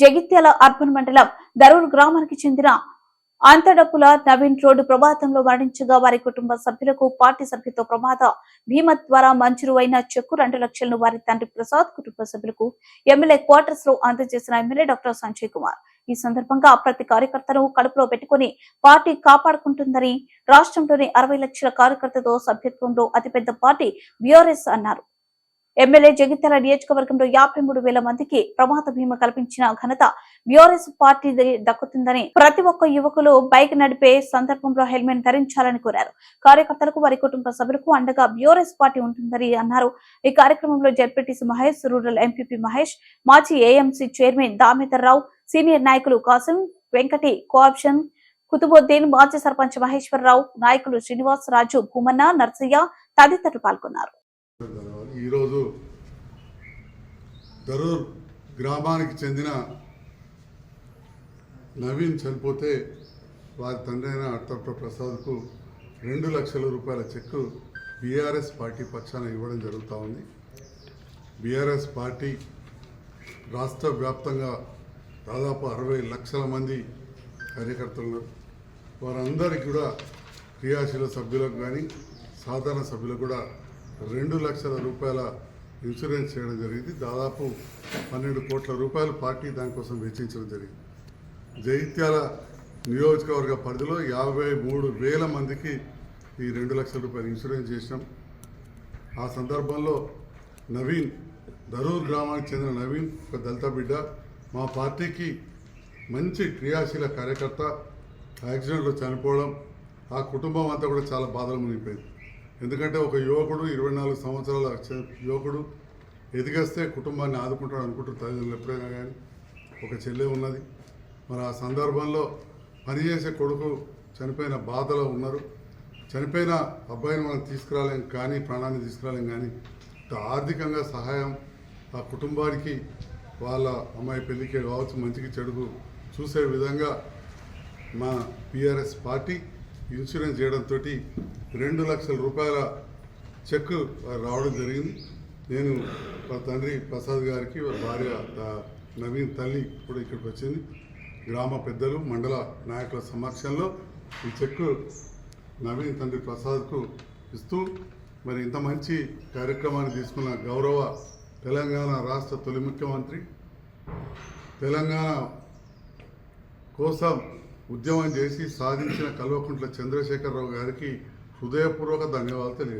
Jagtial urban మండలం దరూర్ గ్రామానికి చెందిన అంతడపుల నవీన్ రోడ్డు ప్రమాదంలో మరణించగా వారి కుటుంబ సభ్యులకు పార్టీ సభ్యులతో ప్రమాద భీమా ద్వారా మంజూరు అయిన చెక్కు 2 లక్షలను వారి తండ్రి ప్రసాద్ కుటుంబ సభ్యులకు ఎమ్మెల్యే క్వార్టర్స్ లో అందజేసిన ఎమ్మెల్యే డాక్టర్ సంజయ్ కుమార్. ఈ సందర్భంగా ప్రతి కార్యకర్తను కడుపులో పెట్టుకుని పార్టీ కాపాడుకుంటుందని, రాష్ట్రంలోని 60 లక్షల కార్యకర్తతో సభ్యత్వంలో అతిపెద్ద పార్టీ బీఆర్ఎస్ అన్నారు. ఎమ్మెల్యే జగిత్యాల నియోజకవర్గంలో 53,000 మందికి ప్రమాద బీమా కల్పించిన ఘనత బీఆర్ఎస్ పార్టీ దక్కుతుందని, ప్రతి ఒక్క యువకులు బైక్ నడిపే సందర్భంలో హెల్మెట్ ధరించాలని కోరారు. కార్యకర్తలకు వారి కుటుంబ సభ్యులకు అండగా బీఆర్ఎస్ పార్టీ ఉంటుందని అన్నారు. ఈ కార్యక్రమంలో ZPTC Mahesh, rural MPP Mahesh, మాజీ ఏఎంసీ చైర్మన్ దామోదర్ రావు, సీనియర్ నాయకులు కాసిం, వెంకటి, కోఆప్షన్ కుతుబుద్దీన్, మాజీ సర్పంచ్ మహేశ్వరరావు, నాయకులు శ్రీనివాస్, రాజు, భూమన్న, నర్సయ్య తదితరులు పాల్గొన్నారు. ఈరోజు దరూర్ గ్రామానికి చెందిన నవీన్ చనిపోతే వారి తండ్రి అయిన అట్టప్ర ప్రసాద్కు 2 లక్షల రూపాయల చెక్కు బీఆర్ఎస్ పార్టీ పక్షాన ఇవ్వడం జరుగుతూ ఉంది. బీఆర్ఎస్ పార్టీ రాష్ట్ర వ్యాప్తంగా దాదాపు 60 లక్షల మంది కార్యకర్తలు. వారందరికీ కూడా క్రియాశీల సభ్యులకు కానీ సాధారణ సభ్యులకు కూడా 2 లక్షల రూపాయల ఇన్సూరెన్స్ చేయడం జరిగింది. దాదాపు 12 కోట్ల రూపాయలు పార్టీ దానికోసం వెచ్చించడం జరిగింది. జగిత్యాల నియోజకవర్గ పరిధిలో 53,000 మందికి ఈ 2 లక్షల రూపాయలు ఇన్సూరెన్స్ చేసినాం. ఆ సందర్భంలో నవీన్, దరూర్ గ్రామానికి చెందిన నవీన్ ఒక దళిత బిడ్డ, మా పార్టీకి మంచి క్రియాశీల కార్యకర్త. యాక్సిడెంట్లో చనిపోవడం ఆ కుటుంబం అంతా కూడా చాలా బాధలు మునిగిపోయింది. ఎందుకంటే ఒక యువకుడు, 24 సంవత్సరాల యువకుడు ఎదిగేస్తే కుటుంబాన్ని ఆదుకుంటాడు అనుకుంటారు తల్లిదండ్రులు ఎప్పుడైనా. కానీ ఒక చెల్లె ఉన్నది. మరి ఆ సందర్భంలో పనిచేసే కొడుకు చనిపోయిన బాధలో ఉన్నారు. చనిపోయిన అబ్బాయిని మనం తీసుకురాలేం కానీ, ప్రాణాన్ని తీసుకురాలేం కానీ ఆర్థికంగా సహాయం ఆ కుటుంబానికి వాళ్ళ అమ్మాయి పెళ్లికి కావచ్చు, మంచికి చెడుకు చూసే విధంగా మా బీఆర్ఎస్ పార్టీ ఇన్సూరెన్స్ చేయడంతో 2 లక్షల రూపాయల చెక్ రావడం జరిగింది. నేను మా తండ్రి ప్రసాద్ గారికి, వారి భార్య నవీన్ తల్లి కూడా ఇక్కడికి వచ్చింది. గ్రామ పెద్దలు, మండల నాయకుల సమక్షంలో ఈ చెక్కు నవీన్ తండ్రి ప్రసాద్కు ఇస్తూ, మరి ఇంత మంచి కార్యక్రమాన్ని తీసుకున్న గౌరవ తెలంగాణ రాష్ట్ర తొలి ముఖ్యమంత్రి, తెలంగాణ కోసం ఉద్యమం చేసి సాధించిన కల్వకుంట్ల చంద్రశేఖరరావు గారికి హృదయపూర్వక ధన్యవాదాలు తెలియజేస్తాను.